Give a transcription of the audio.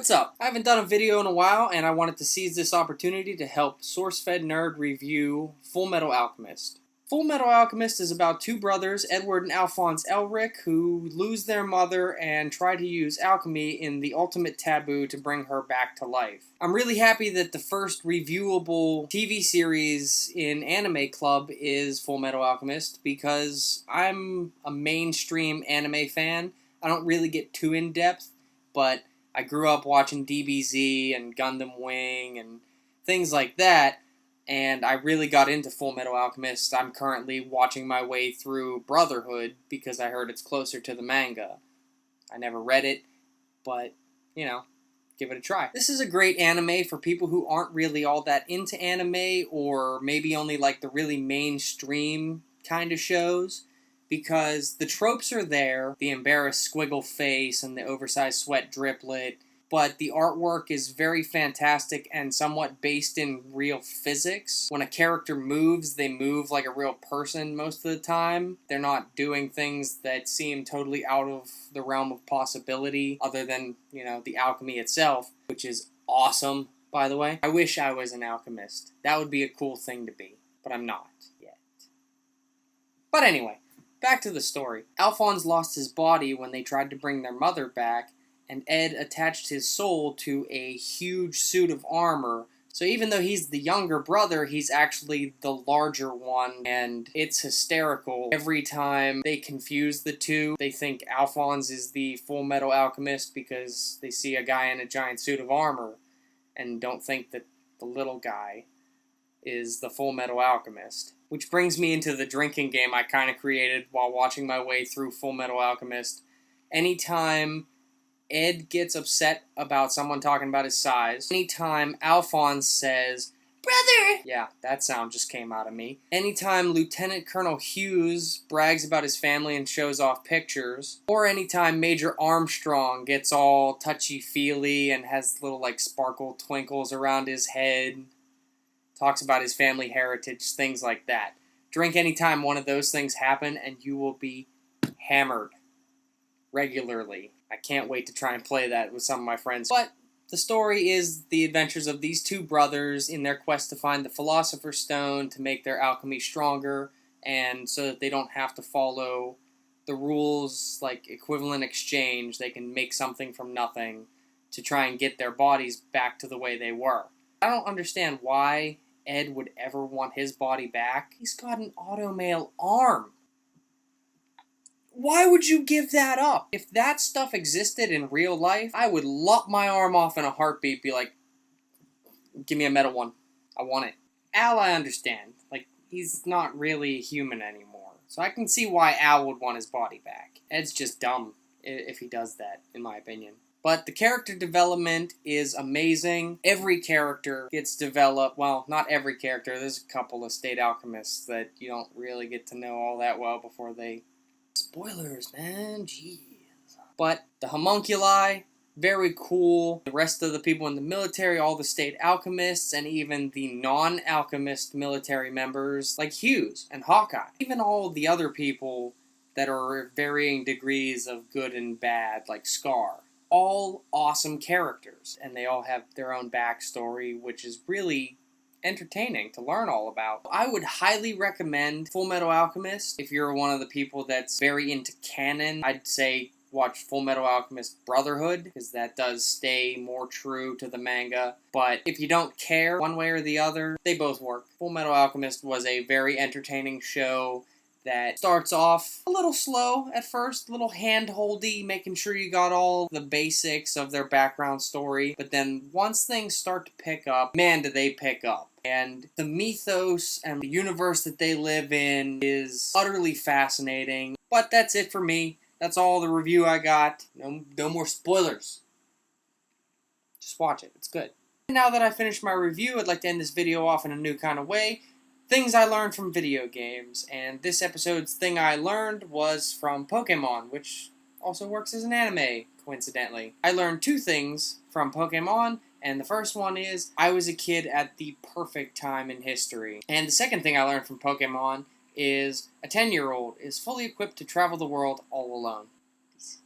What's up? I haven't done a video in a while, and I wanted to seize this opportunity to help source-fed nerd review Fullmetal Alchemist. Fullmetal Alchemist is about two brothers, Edward and Alphonse Elric, who lose their mother and try to use alchemy in the ultimate taboo to bring her back to life. I'm really happy that the first reviewable TV series in Anime Club is Fullmetal Alchemist, because I'm a mainstream anime fan. I don't really get too in-depth, but I grew up watching DBZ and Gundam Wing and things like that, and I really got into Fullmetal Alchemist. I'm currently watching my way through Brotherhood because I heard it's closer to the manga. I never read it, but, you know, give it a try. This is a great anime for people who aren't really all that into anime, or maybe only like the really mainstream kind of shows, because the tropes are there, the embarrassed squiggle face and the oversized sweat driplet, but the artwork is very fantastic and somewhat based in real physics. When a character moves, they move like a real person most of the time. They're not doing things that seem totally out of the realm of possibility, other than, you know, the alchemy itself, which is awesome, by the way. I wish I was an alchemist. That would be a cool thing to be, but I'm not yet. But anyway, back to the story. Alphonse lost his body when they tried to bring their mother back, and Ed attached his soul to a huge suit of armor. So even though he's the younger brother, he's actually the larger one, and it's hysterical. Every time they confuse the two, they think Alphonse is the Fullmetal Alchemist because they see a guy in a giant suit of armor, and don't think that the little guy is the Fullmetal Alchemist. Which brings me into the drinking game I kind of created while watching my way through Fullmetal Alchemist. Anytime Ed gets upset about someone talking about his size, anytime Alphonse says, "Brother!" Yeah, that sound just came out of me. Anytime Lieutenant Colonel Hughes brags about his family and shows off pictures, or anytime Major Armstrong gets all touchy-feely and has little, like, sparkle twinkles around his head, talks about his family heritage, things like that. Drink anytime one of those things happen, and you will be hammered regularly. I can't wait to try and play that with some of my friends. But the story is the adventures of these two brothers in their quest to find the Philosopher's Stone to make their alchemy stronger, and so that they don't have to follow the rules like equivalent exchange. They can make something from nothing to try and get their bodies back to the way they were. I don't understand why Ed would ever want his body back. He's got an automail arm. Why would you give that up? If that stuff existed in real life, I would lop my arm off in a heartbeat, be like, give me a metal one. I want it. Al, I understand. Like, he's not really human anymore. So I can see why Al would want his body back. Ed's just dumb if he does that, in my opinion. But the character development is amazing. Every character gets developed. Well, not every character. There's a couple of state alchemists that you don't really get to know all that well before they... Spoilers, man. Jeez. But the homunculi, very cool. The rest of the people in the military, all the state alchemists, and even the non-alchemist military members, like Hughes and Hawkeye. Even all the other people that are varying degrees of good and bad, like Scar. All awesome characters, and they all have their own backstory, which is really entertaining to learn all about. I would highly recommend Fullmetal Alchemist. If you're one of the people that's very into canon, I'd say watch Fullmetal Alchemist Brotherhood, because that does stay more true to the manga. But if you don't care one way or the other, they both work. Fullmetal Alchemist was a very entertaining show that starts off a little slow at first, a little hand-holdy, making sure you got all the basics of their background story. But then once things start to pick up, man, do they pick up. And the mythos and the universe that they live in is utterly fascinating. But that's it for me. That's all the review I got. No more spoilers. Just watch it. It's good. Now that I finished my review, I'd like to end this video off in a new kind of way. Things I learned from video games, and this episode's thing I learned was from Pokemon, which also works as an anime, coincidentally. I learned two things from Pokemon, and the first one is, I was a kid at the perfect time in history. And the second thing I learned from Pokemon is, a 10-year-old is fully equipped to travel the world all alone. Peace.